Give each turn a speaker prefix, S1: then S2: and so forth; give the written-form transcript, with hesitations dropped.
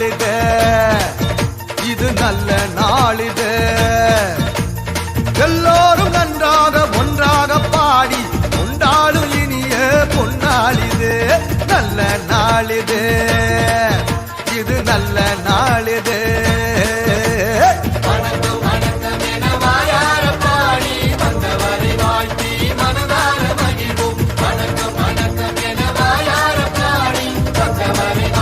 S1: நாளிது, இது நல்ல நாளிது. எல்லோரும் நன்றாக ஒன்றாக பாடி கொண்டாடும் இனிய பொன்னாளிது, நல்ல நாளிது.